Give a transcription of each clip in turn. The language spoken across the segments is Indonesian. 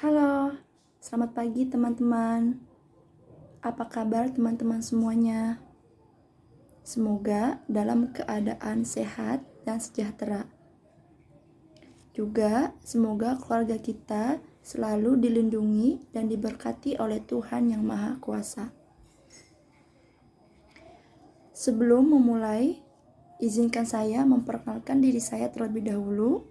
Halo, selamat pagi teman-teman. Apa kabar teman-teman semuanya? Semoga dalam keadaan sehat dan sejahtera. Juga semoga keluarga kita selalu dilindungi dan diberkati oleh Tuhan Yang Maha Kuasa. Sebelum memulai, izinkan saya memperkenalkan diri saya terlebih dahulu.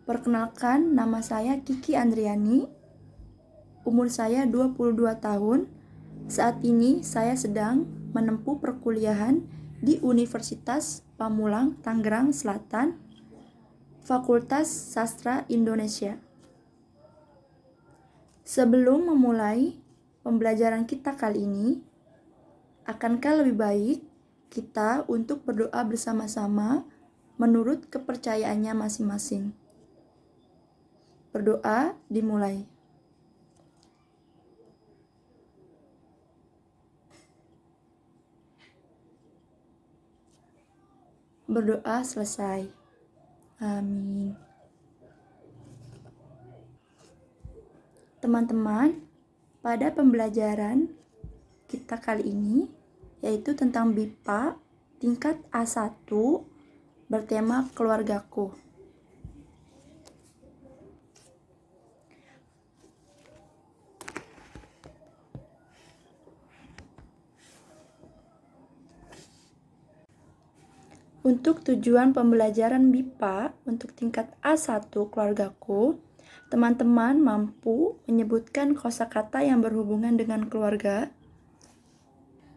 Perkenalkan, nama saya Kiki Andriani. Umur saya 22 tahun. Saat ini saya sedang menempuh perkuliahan di Universitas Pamulang, Tangerang Selatan, Fakultas Sastra Indonesia. Sebelum memulai pembelajaran kita kali ini, akankah lebih baik kita untuk berdoa bersama-sama menurut kepercayaannya masing-masing? Berdoa dimulai. Berdoa selesai. Amin. Teman-teman, pada pembelajaran kita kali ini, yaitu tentang BIPA tingkat A1 bertema keluargaku. Untuk tujuan pembelajaran BIPA untuk tingkat A1 keluargaku, teman-teman mampu menyebutkan kosakata yang berhubungan dengan keluarga.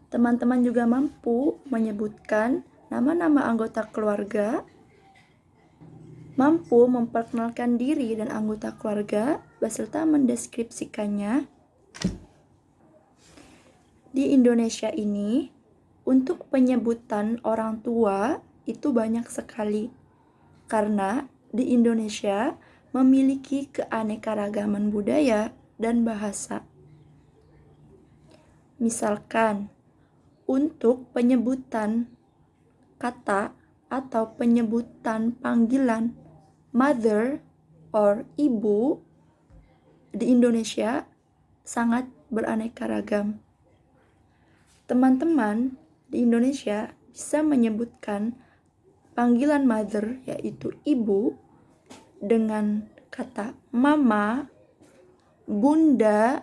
Teman-teman juga mampu menyebutkan nama-nama anggota keluarga, mampu memperkenalkan diri dan anggota keluarga, beserta mendeskripsikannya. Di Indonesia ini, untuk penyebutan orang tua itu banyak sekali, karena di Indonesia memiliki keanekaragaman budaya dan bahasa. Misalkan, untuk penyebutan kata atau penyebutan panggilan mother or ibu di Indonesia sangat beraneka ragam. Teman-teman di Indonesia bisa menyebutkan panggilan mother, yaitu ibu, dengan kata mama, bunda,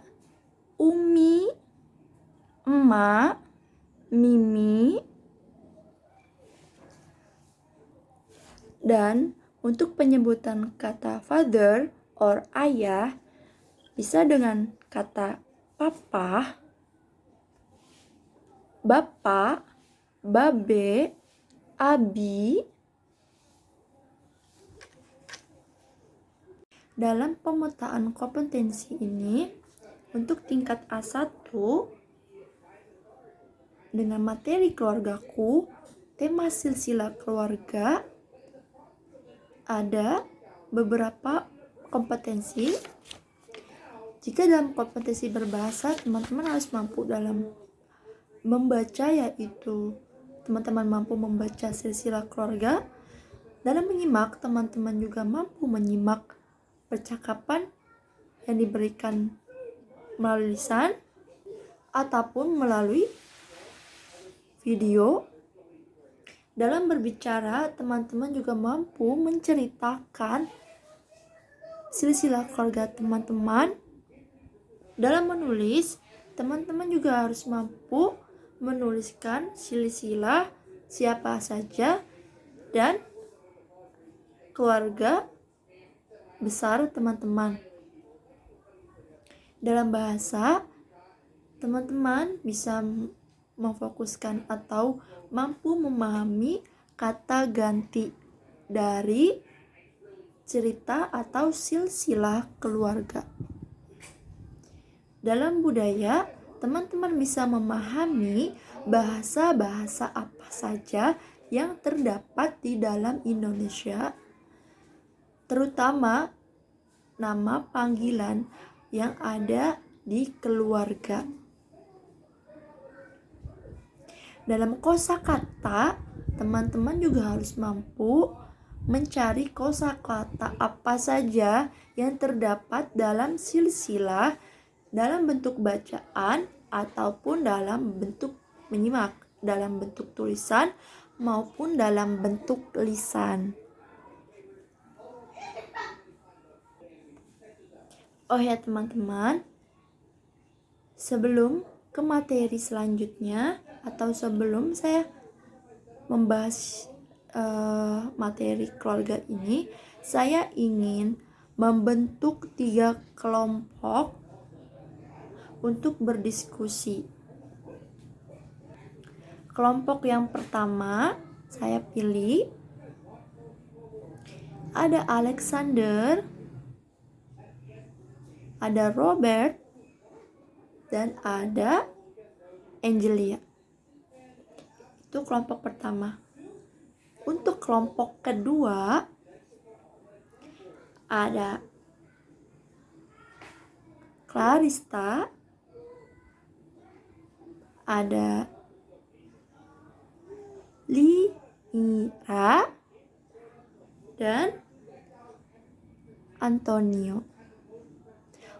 umi, emak, mimi. Dan untuk penyebutan kata father or ayah bisa dengan kata papa, bapak, babe, abi. Dalam pemetaan kompetensi ini, untuk tingkat A1 dengan materi keluargaku, tema silsilah keluarga, ada beberapa kompetensi. Jika dalam kompetensi berbahasa, teman-teman harus mampu dalam membaca, yaitu teman-teman mampu membaca silsilah keluarga. Dalam menyimak, teman-teman juga mampu menyimak percakapan yang diberikan melalui lisan ataupun melalui video. Dalam berbicara, teman-teman juga mampu menceritakan silsilah keluarga teman-teman. Dalam menulis, teman-teman juga harus mampu menuliskan silsilah siapa saja dan keluarga besar teman-teman. Dalam bahasa, teman-teman bisa memfokuskan atau mampu memahami kata ganti dari cerita atau silsilah keluarga. Dalam budaya, teman-teman bisa memahami bahasa-bahasa apa saja yang terdapat di dalam Indonesia, terutama nama panggilan yang ada di keluarga. Dalam kosakata, teman-teman juga harus mampu mencari kosakata apa saja yang terdapat dalam silsilah dalam bentuk bacaan ataupun dalam bentuk menyimak, dalam bentuk tulisan maupun dalam bentuk lisan. Oh ya teman-teman, sebelum ke materi selanjutnya atau sebelum saya membahas materi keluarga ini, saya ingin membentuk 3 kelompok untuk berdiskusi. Kelompok yang pertama saya pilih ada Alexander, ada Robert, dan ada Angelia. Itu kelompok pertama. Untuk kelompok kedua ada Clarista, ada Lira, dan Antonio.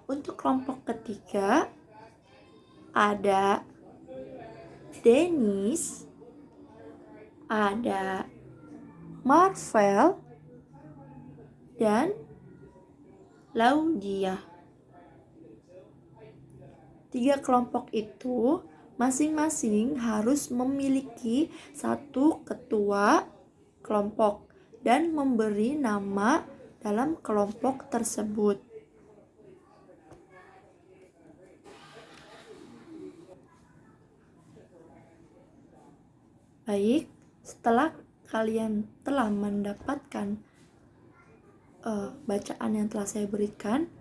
Untuk kelompok ketiga ada Dennis, ada Marvel, dan Laudia. 3 kelompok itu masing-masing harus memiliki 1 ketua kelompok dan memberi nama dalam kelompok tersebut. Baik, setelah kalian telah mendapatkan bacaan yang telah saya berikan,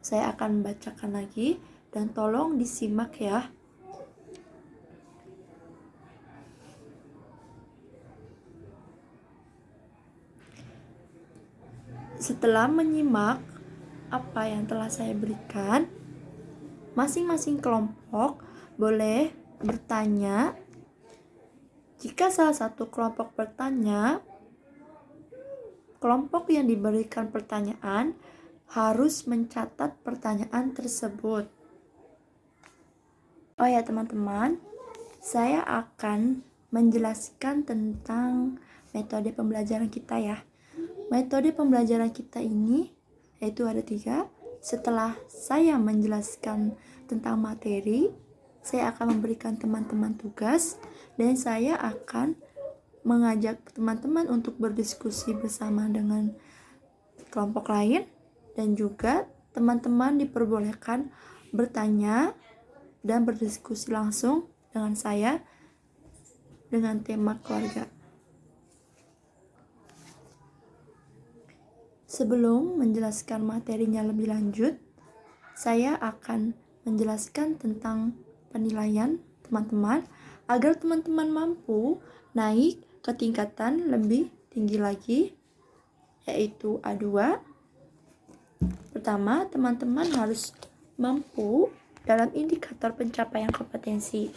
saya akan bacakan lagi dan tolong disimak ya. Setelah menyimak apa yang telah saya berikan, masing-masing kelompok boleh bertanya. Jika salah satu kelompok bertanya, kelompok yang diberikan pertanyaan harus mencatat pertanyaan tersebut. Oh ya teman-teman, saya akan menjelaskan tentang metode pembelajaran kita ya. Metode pembelajaran kita ini yaitu ada 3. Setelah saya menjelaskan tentang materi, saya akan memberikan teman-teman tugas dan saya akan mengajak teman-teman untuk berdiskusi bersama dengan kelompok lain, dan juga teman-teman diperbolehkan bertanya dan berdiskusi langsung dengan saya dengan tema keluarga. Sebelum menjelaskan materinya lebih lanjut, saya akan menjelaskan tentang penilaian teman-teman agar teman-teman mampu naik ke tingkatan lebih tinggi lagi, yaitu A2. Pertama, teman-teman harus mampu dalam indikator pencapaian kompetensi.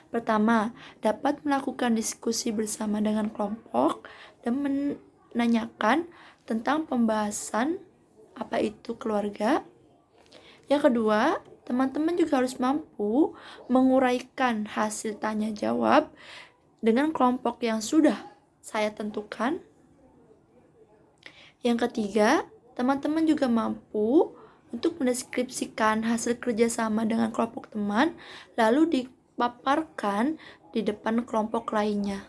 Pertama, dapat melakukan diskusi bersama dengan kelompok dan menanyakan tentang pembahasan apa itu keluarga. Yang kedua, teman-teman juga harus mampu menguraikan hasil tanya jawab dengan kelompok yang sudah saya tentukan. Yang ketiga, teman-teman juga mampu untuk mendeskripsikan hasil kerjasama dengan kelompok teman, lalu dipaparkan di depan kelompok lainnya.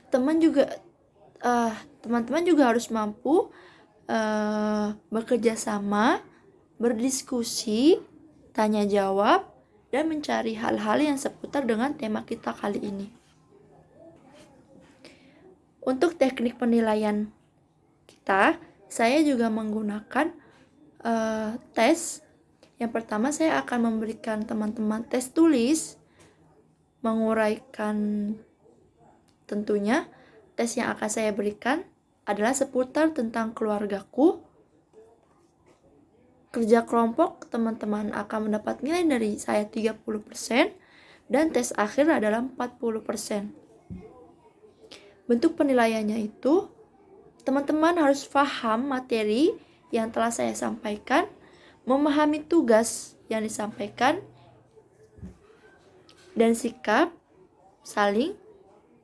Teman-teman juga harus mampu bekerja sama, berdiskusi, tanya jawab, dan mencari hal-hal yang seputar dengan tema kita kali ini. Untuk teknik penilaian kita, saya juga menggunakan tes. Yang pertama, saya akan memberikan teman-teman tes tulis, menguraikan tentunya tes yang akan saya berikan adalah seputar tentang keluargaku. Kerja kelompok, teman-teman akan mendapat nilai dari saya 30% dan tes akhir adalah 40%. Bentuk penilaiannya itu teman-teman harus paham materi yang telah saya sampaikan, memahami tugas yang disampaikan, dan sikap saling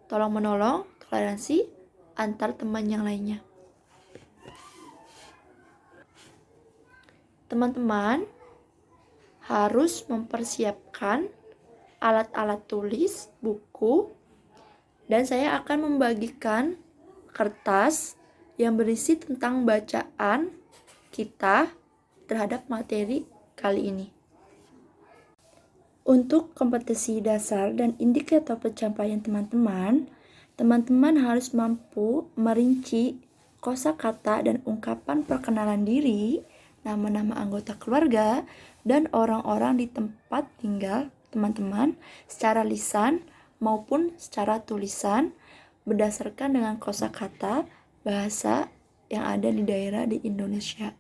tolong-menolong, toleransi antar teman yang lainnya. Teman-teman harus mempersiapkan alat-alat tulis, buku, dan saya akan membagikan kertas yang berisi tentang bacaan kita terhadap materi kali ini. Untuk kompetensi dasar dan indikator pencapaian teman-teman harus mampu merinci kosakata dan ungkapan perkenalan diri, nama-nama anggota keluarga, dan orang-orang di tempat tinggal teman-teman secara lisan maupun secara tulisan berdasarkan dengan kosakata bahasa yang ada di daerah di Indonesia.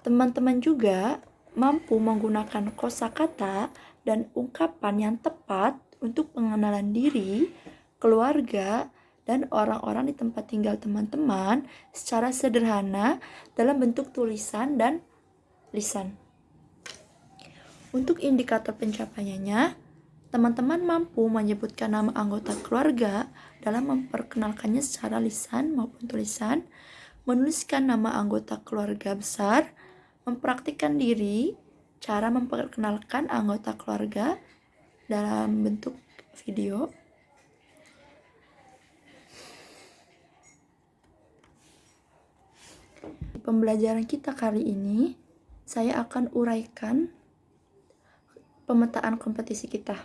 Teman-teman juga mampu menggunakan kosakata dan ungkapan yang tepat untuk pengenalan diri, keluarga, dan orang-orang di tempat tinggal teman-teman secara sederhana dalam bentuk tulisan dan lisan. Untuk indikator pencapaiannya, teman-teman mampu menyebutkan nama anggota keluarga dalam memperkenalkannya secara lisan maupun tulisan, menuliskan nama anggota keluarga besar, mempraktikkan diri, cara memperkenalkan anggota keluarga dalam bentuk video. Di pembelajaran kita kali ini, saya akan uraikan pemetaan kompetisi kita.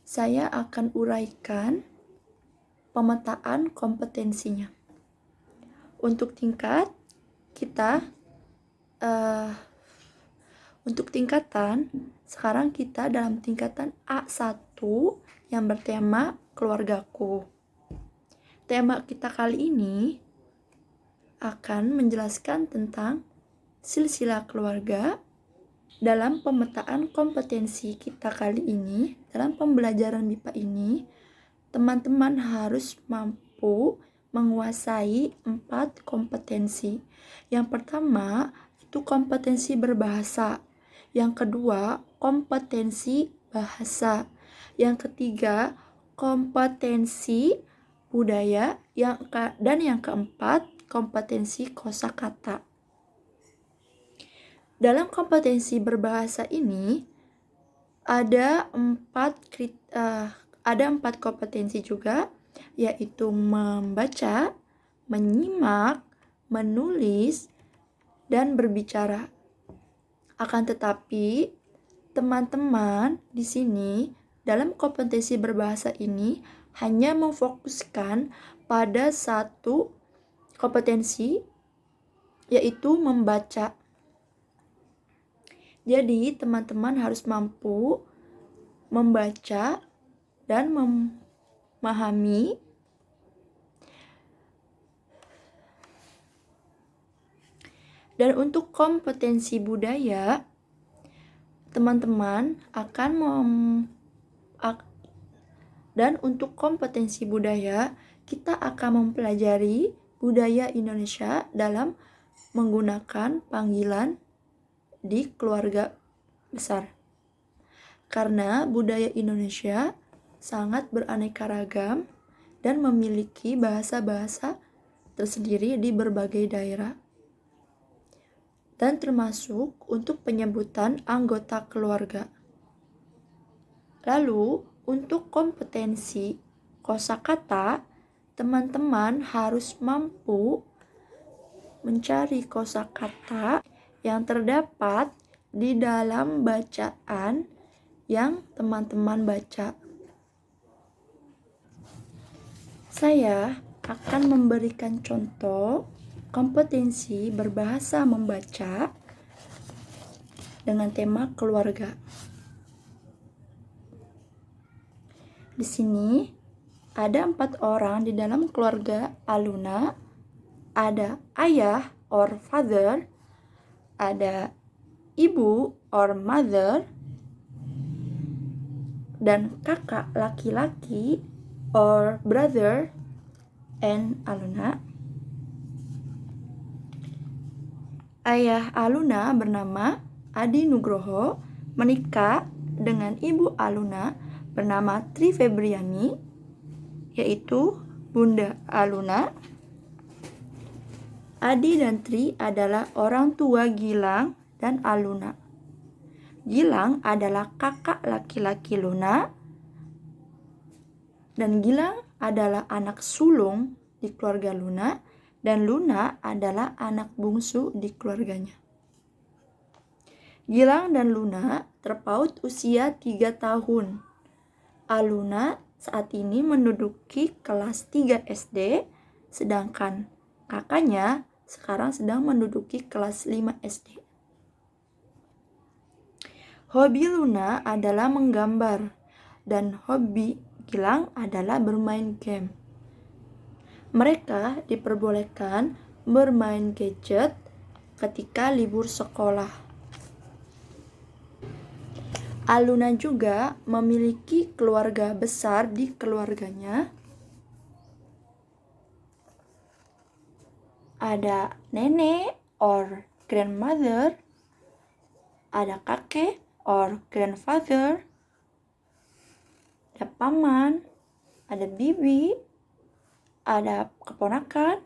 Saya akan uraikan pemetaan kompetensinya. Untuk tingkat kita, untuk tingkatan, sekarang kita dalam tingkatan A1 yang bertema keluargaku. Tema kita kali ini akan menjelaskan tentang silsilah keluarga. Dalam pemetaan kompetensi kita kali ini, dalam pembelajaran MIPA ini, teman-teman harus mampu menguasai 4 kompetensi. Yang pertama, itu kompetensi berbahasa. Yang kedua, kompetensi bahasa. Yang ketiga, kompetensi budaya. Dan yang keempat, kompetensi kosakata. Dalam kompetensi berbahasa ini ada 4 kompetensi juga, yaitu membaca, menyimak, menulis, dan berbicara. Akan tetapi, teman-teman di sini dalam kompetensi berbahasa ini hanya memfokuskan pada satu kompetensi, yaitu membaca. Jadi, teman-teman harus mampu membaca dan memahami dan untuk kompetensi budaya, teman-teman akan dan untuk kompetensi budaya, kita akan mempelajari budaya Indonesia dalam menggunakan panggilan di keluarga besar. Karena budaya Indonesia sangat beraneka ragam dan memiliki bahasa-bahasa tersendiri di berbagai daerah. Dan termasuk untuk penyebutan anggota keluarga. Lalu, untuk kompetensi kosakata, teman-teman harus mampu mencari kosakata yang terdapat di dalam bacaan yang teman-teman baca. Saya akan memberikan contoh kompetensi berbahasa membaca dengan tema keluarga. Di sini ada 4 orang di dalam keluarga Aluna. Ada ayah or father, ada ibu or mother, dan kakak laki-laki, or brother and Aluna. Ayah Aluna bernama Adi Nugroho menikah dengan ibu Aluna bernama Tri Febriani, yaitu Bunda Aluna. Adi dan Tri adalah orang tua Gilang dan Aluna. Gilang adalah kakak laki-laki Luna, dan Gilang adalah anak sulung di keluarga Luna, dan Luna adalah anak bungsu di keluarganya. Gilang dan Luna terpaut usia 3 tahun. Aluna saat ini menduduki kelas 3 SD, sedangkan kakaknya sekarang sedang menduduki kelas 5 SD. Hobi Luna adalah menggambar, dan hobi Gilang adalah bermain game. Mereka diperbolehkan bermain gadget ketika libur sekolah. Aluna juga memiliki keluarga besar di keluarganya. Ada nenek or grandmother, ada kakek or grandfather, ada paman, ada bibi, ada keponakan.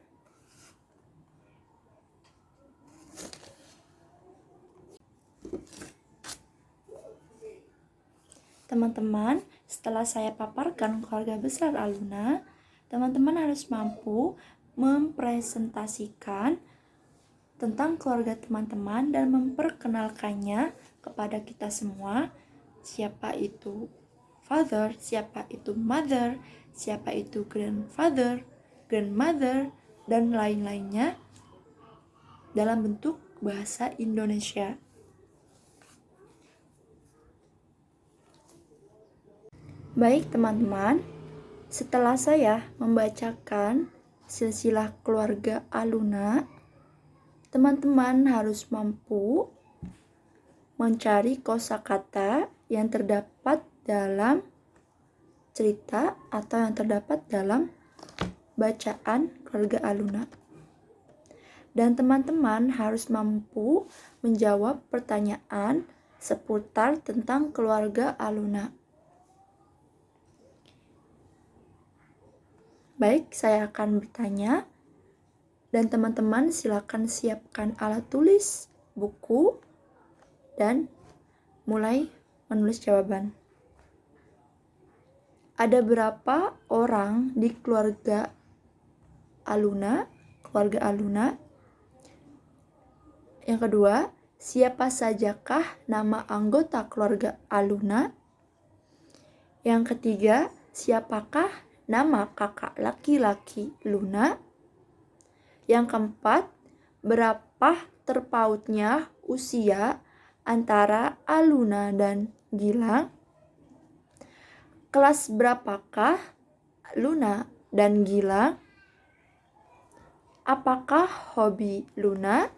Teman-teman, setelah saya paparkan keluarga besar Aluna, teman-teman harus mampu mempresentasikan tentang keluarga teman-teman dan memperkenalkannya kepada kita semua. Siapa itu father, siapa itu mother, siapa itu grandfather, grandmother, dan lain-lainnya dalam bentuk bahasa Indonesia. Baik teman-teman, setelah saya membacakan silsilah keluarga Aluna, teman-teman harus mampu mencari kosakata yang terdapat dalam cerita atau yang terdapat dalam bacaan keluarga Aluna. Dan teman-teman harus mampu menjawab pertanyaan seputar tentang keluarga Aluna. Baik, saya akan bertanya, dan teman-teman silakan siapkan alat tulis, buku, dan mulai menulis jawaban. Ada berapa orang di keluarga Aluna? Yang kedua, siapa sajakah nama anggota keluarga Aluna? Yang ketiga, siapakah nama kakak laki-laki Luna? Yang keempat, berapa terpautnya usia antara Aluna dan Gilang? Kelas berapakah Luna dan Gilang? Apakah hobi Luna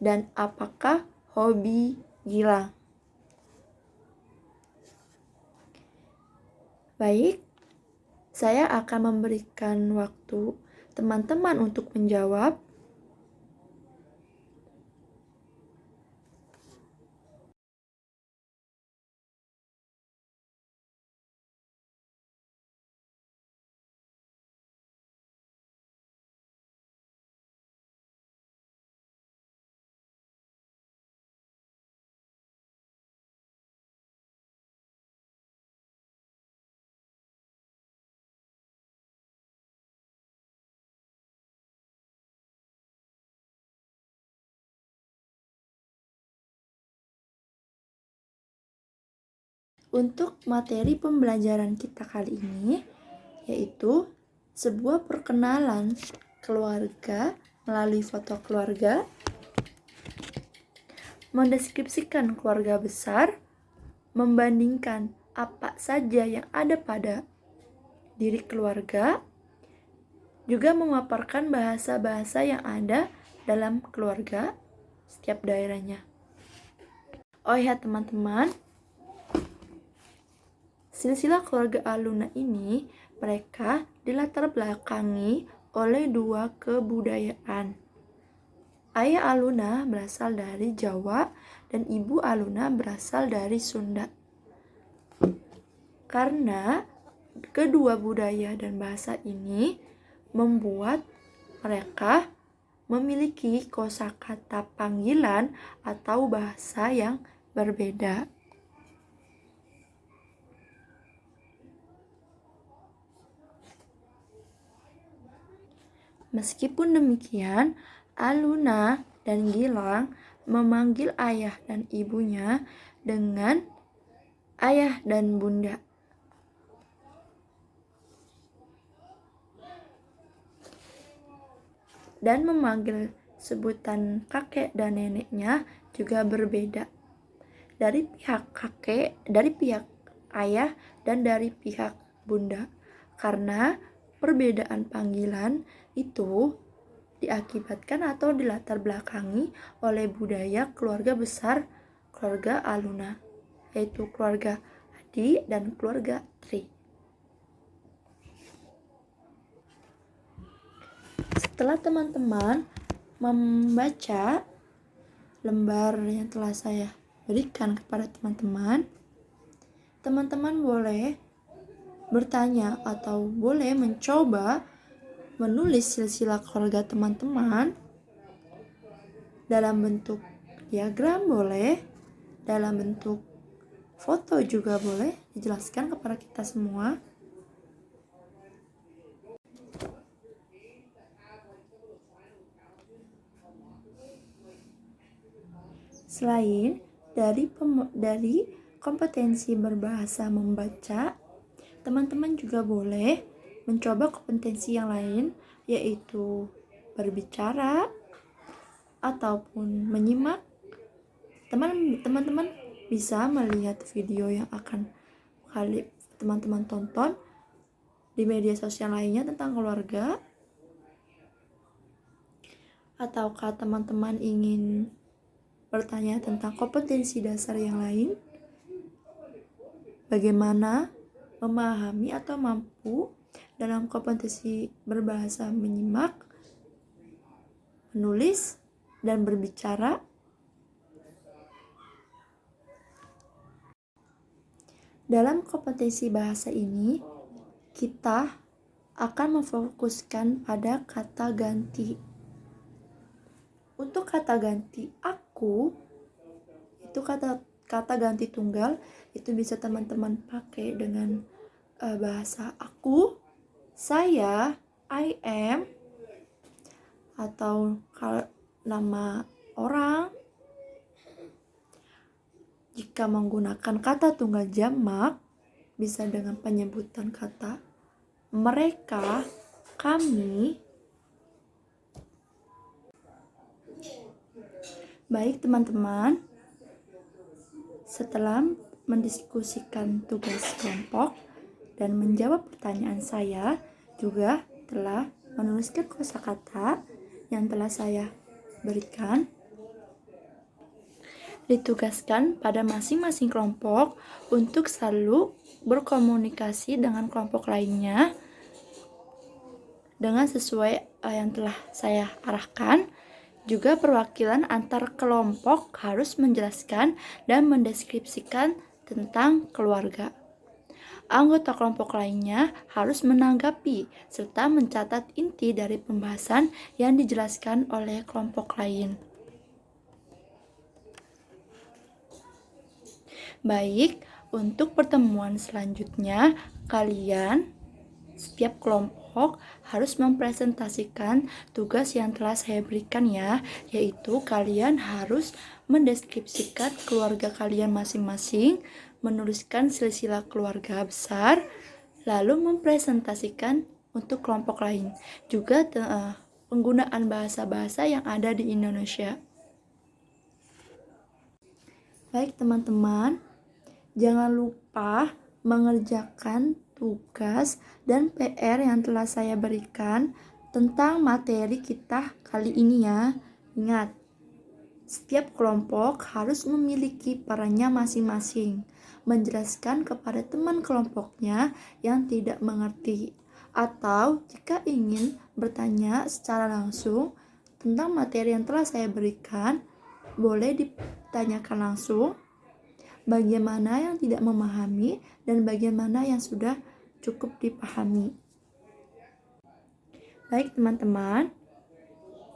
dan apakah hobi Gilang? Baik, saya akan memberikan waktu teman-teman untuk menjawab. Untuk materi pembelajaran kita kali ini yaitu sebuah perkenalan keluarga melalui foto keluarga, mendeskripsikan keluarga besar, membandingkan apa saja yang ada pada diri keluarga, juga memaparkan bahasa-bahasa yang ada dalam keluarga setiap daerahnya. Oh ya teman-teman, silsilah keluarga Aluna ini Mereka dilatar belakangi oleh dua kebudayaan. Ayah Aluna berasal dari Jawa dan ibu Aluna berasal dari Sunda. Karena kedua budaya dan bahasa ini membuat mereka memiliki kosakata panggilan atau bahasa yang berbeda. Meskipun demikian, Aluna dan Gilang memanggil ayah dan ibunya dengan ayah dan bunda. Dan memanggil sebutan kakek dan neneknya juga berbeda. Dari pihak kakek, dari pihak ayah, dan dari pihak bunda. Karena perbedaan panggilan itu diakibatkan atau dilatar belakangi oleh budaya keluarga besar keluarga Aluna, yaitu keluarga Adi dan keluarga Tri. Setelah teman-teman membaca lembar yang telah saya berikan kepada teman-teman, teman-teman boleh bertanya atau boleh mencoba menulis silsilah keluarga teman-teman dalam bentuk diagram boleh, dalam bentuk foto juga boleh, dijelaskan kepada kita semua. Selain dari kompetensi berbahasa membaca, teman-teman juga boleh mencoba kompetensi yang lain, yaitu berbicara ataupun menyimak. Teman-teman bisa melihat video yang akan teman-teman tonton di media sosial lainnya tentang keluarga, ataukah teman-teman ingin bertanya tentang kompetensi dasar yang lain, bagaimana memahami atau mampu dalam kompetensi berbahasa menyimak, menulis, dan berbicara. Dalam kompetensi bahasa ini, kita akan memfokuskan pada kata ganti. Untuk kata ganti aku, itu kata ganti tunggal, itu bisa teman-teman pakai dengan bahasa aku, saya, I am, atau kalau nama orang. Jika menggunakan kata tunggal jamak, bisa dengan penyebutan kata mereka, kami. Baik teman-teman, setelah mendiskusikan tugas kelompok dan menjawab pertanyaan saya, juga telah menuliskan kosakata yang telah saya berikan. Ditugaskan pada masing-masing kelompok untuk selalu berkomunikasi dengan kelompok lainnya dengan sesuai yang telah saya arahkan. Juga perwakilan antar kelompok harus menjelaskan dan mendeskripsikan tentang keluarga. Anggota kelompok lainnya harus menanggapi serta mencatat inti dari pembahasan yang dijelaskan oleh kelompok lain. Baik, untuk pertemuan selanjutnya, setiap kelompok harus mempresentasikan tugas yang telah saya berikan ya, yaitu kalian harus mendeskripsikan keluarga kalian masing-masing, menuliskan silsilah keluarga besar, lalu mempresentasikan untuk kelompok lain. Juga penggunaan bahasa-bahasa yang ada di Indonesia. Baik teman-teman, jangan lupa mengerjakan tugas dan PR yang telah saya berikan tentang materi kita kali ini ya. Ingat, Setiap kelompok harus memiliki perannya masing-masing, menjelaskan kepada teman kelompoknya yang tidak mengerti, atau jika ingin bertanya secara langsung tentang materi yang telah saya berikan, boleh ditanyakan langsung bagaimana yang tidak memahami dan bagaimana yang sudah cukup dipahami. Baik teman-teman,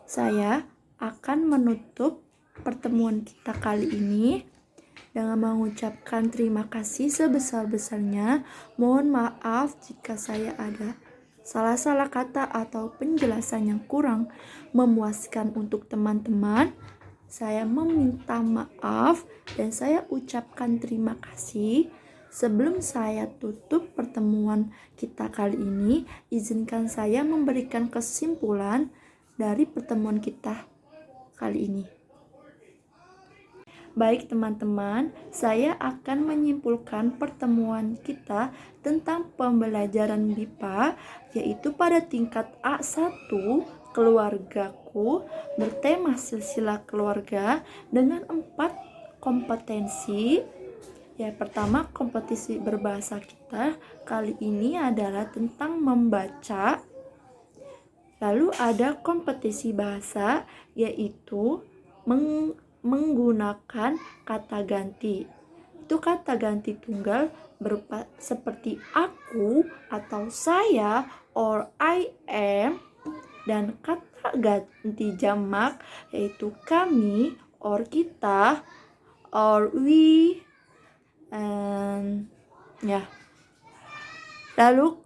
saya akan menutup pertemuan kita kali ini dengan mengucapkan terima kasih sebesar-besarnya. Mohon maaf jika saya ada salah-salah kata atau penjelasan yang kurang memuaskan untuk teman-teman. Saya meminta maaf dan saya ucapkan terima kasih. Sebelum saya tutup pertemuan kita kali ini, izinkan saya memberikan kesimpulan dari pertemuan kita kali ini. Baik teman-teman, saya akan menyimpulkan pertemuan kita tentang pembelajaran MIPA, yaitu pada tingkat A1 keluargaku bertema silsilah keluarga dengan 4 kompetensi. Ya, pertama kompetisi berbahasa kita kali ini adalah tentang membaca. Lalu ada kompetisi bahasa, yaitu menggunakan kata ganti. Itu kata ganti tunggal berupa seperti aku atau saya or I am, dan kata ganti jamak yaitu kami or kita or we, and ya. Lalu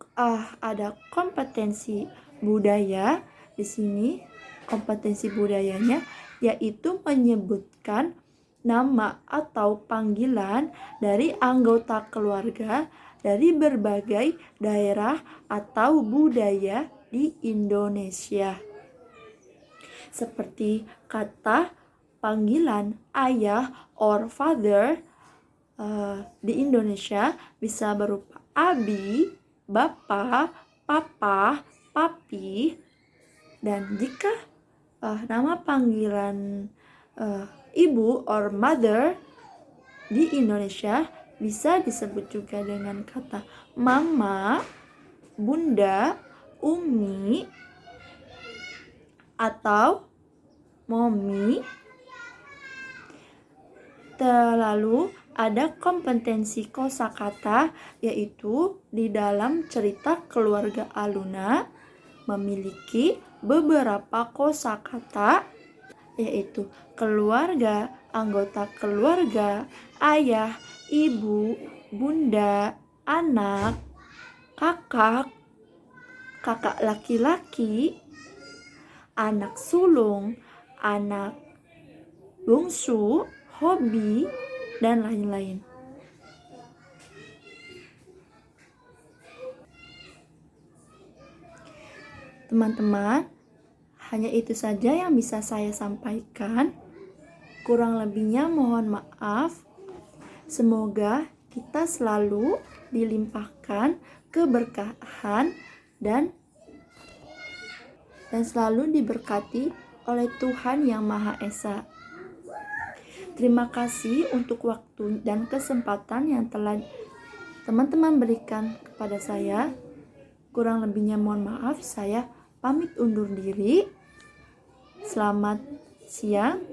ada kompetensi budaya. Di sini kompetensi budayanya yaitu menyebutkan nama atau panggilan dari anggota keluarga dari berbagai daerah atau budaya di Indonesia. Seperti kata panggilan ayah or father di Indonesia bisa berupa abi, bapak, papa, papi. Dan jika nama panggilan ibu or mother di Indonesia bisa disebut juga dengan kata mama, bunda, umi, atau mommy. Lalu ada kompetensi kosakata, yaitu di dalam cerita keluarga Aluna memiliki beberapa kosakata, yaitu keluarga, anggota keluarga, ayah, ibu, bunda, anak, kakak, kakak laki-laki, anak sulung, anak bungsu, hobi, dan lain-lain. Teman-teman, hanya itu saja yang bisa saya sampaikan. Kurang lebihnya mohon maaf. Semoga kita selalu dilimpahkan keberkahan dan selalu diberkati oleh Tuhan Yang Maha Esa. Terima kasih untuk waktu dan kesempatan yang telah teman-teman berikan kepada saya. Kurang lebihnya mohon maaf. Saya pamit undur diri. Selamat siang.